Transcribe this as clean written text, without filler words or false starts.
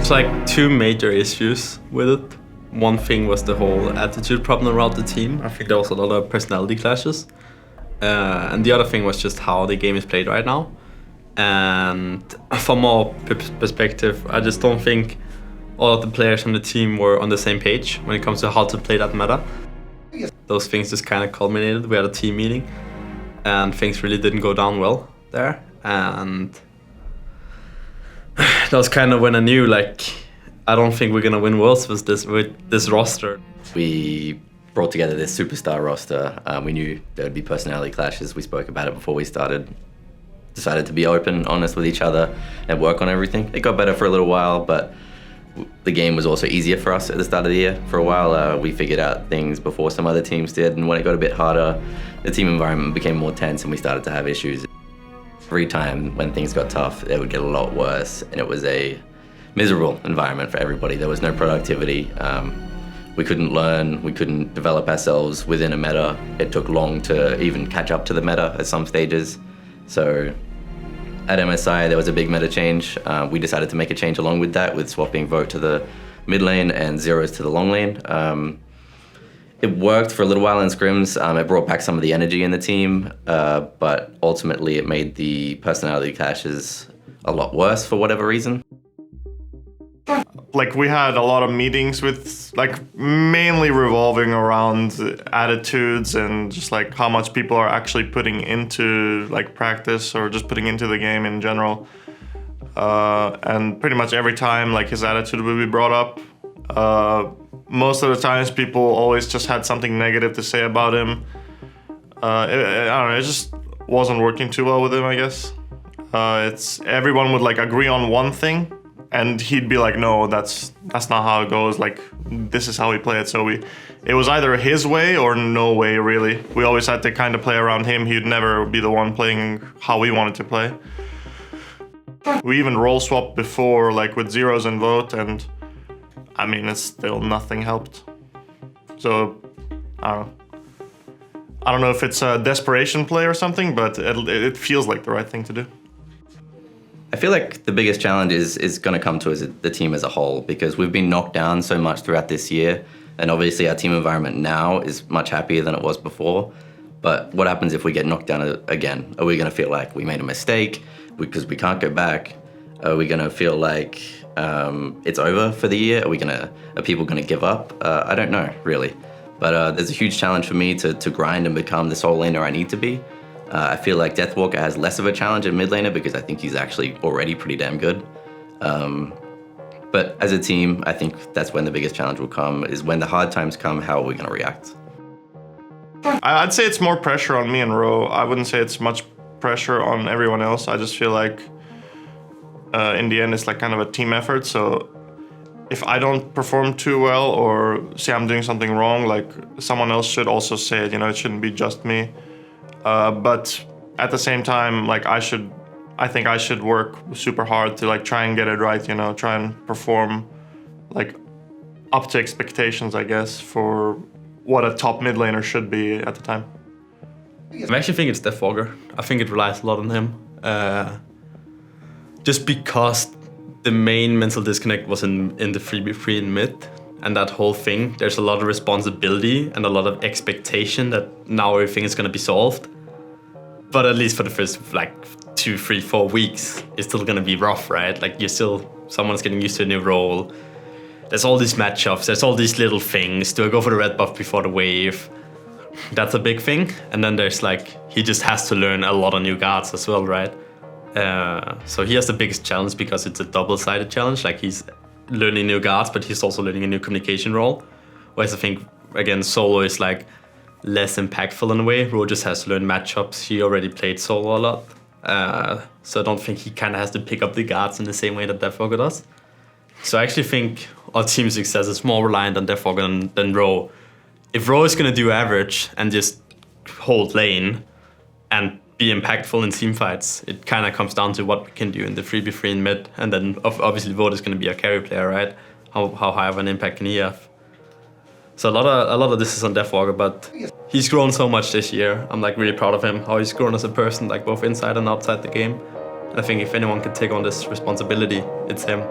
There's like two major issues with it. One thing was the whole attitude problem around the team. I think there was a lot of personality clashes. And the other thing was just how the game is played right now. And from our perspective, I just don't think all of the players on the team were on the same page when it comes to how to play that meta. Those things just kind of culminated. We had a team meeting and things really didn't go down well there. And that was kind of when I knew, like, I don't think we're gonna win Worlds with this roster. We brought together this superstar roster. We knew there would be personality clashes. We spoke about it before we started. Decided to be open, honest with each other, and work on everything. It got better for a little while, but the game was also easier for us at the start of the year. For a while, we figured out things before some other teams did, and when it got a bit harder, the team environment became more tense and we started to have issues. Every time when things got tough, it would get a lot worse, and it was a miserable environment for everybody. There was no productivity. We couldn't learn, we couldn't develop ourselves within a meta. It took long to even catch up to the meta at some stages. So at MSI, there was a big meta change. We decided to make a change along with that, with swapping Vote to the mid lane and Zyrhoes to the long lane. It worked for a little while in scrims. It brought back some of the energy in the team, but ultimately it made the personality clashes a lot worse for whatever reason. Like, we had a lot of meetings with, like, mainly revolving around attitudes and just like how much people are actually putting into like practice or just putting into the game in general. And pretty much every time, like, his attitude would be brought up. Most of the times people always just had something negative to say about him. I don't know, it just wasn't working too well with him, I guess. Everyone would like agree on one thing, and he'd be like, no, that's not how it goes. Like, this is how we play it. So it was either his way or no way, really. We always had to kind of play around him. He'd never be the one playing how we wanted to play. We even role swapped before, like with Zyrhoes and Vote, and I mean, it's still nothing helped. So, I don't know if it's a desperation play or something, but it feels like the right thing to do. I feel like the biggest challenge is going to come to us, the team as a whole, because we've been knocked down so much throughout this year, and obviously our team environment now is much happier than it was before. But what happens if we get knocked down again? Are we going to feel like we made a mistake because we can't go back? Are we going to feel like it's over for the year? Are people going to give up? I don't know, really. But there's a huge challenge for me to grind and become the sole laner I need to be. I feel like Deathwalker has less of a challenge at mid laner because I think he's actually already pretty damn good. But as a team, I think that's when the biggest challenge will come, is when the hard times come, how are we going to react? I'd say it's more pressure on me and Rowe. I wouldn't say it's much pressure on everyone else. I just feel like in the end it's like kind of a team effort. So if I don't perform too well or say I'm doing something wrong, like, someone else should also say it, you know, it shouldn't be just me. But at the same time, like, I think I should work super hard to like try and get it right, you know, try and perform like up to expectations, I guess, for what a top mid laner should be at the time. I actually think it's Deathwalker. I think it relies a lot on him. Just because the main mental disconnect was in the 3v3 in mid, and that whole thing, there's a lot of responsibility and a lot of expectation that now everything is going to be solved. But at least for the first like 2, 3, 4 weeks, it's still going to be rough, right? Like, someone's getting used to a new role. There's all these matchups, there's all these little things. Do I go for the red buff before the wave? That's a big thing. And then there's like, he just has to learn a lot of new guards as well, right? So he has the biggest challenge because it's a double-sided challenge. Like, he's learning new guards, but he's also learning a new communication role. Whereas I think, again, solo is like less impactful in a way. Rowe just has to learn matchups. He already played solo a lot. So I don't think he kind of has to pick up the guards in the same way that Deathwalker does. So I actually think our team success is more reliant on Deathwalker than Rowe. If Rowe is going to do average and just hold lane and be impactful in team fights, it kind of comes down to what we can do in the 3v3 in mid, and then obviously Vote is going to be a carry player, right? How high of an impact can he have? So a lot of this is on Deathwalker, but he's grown so much this year. I'm like really proud of him, how he's grown as a person, like both inside and outside the game. And I think if anyone can take on this responsibility, it's him.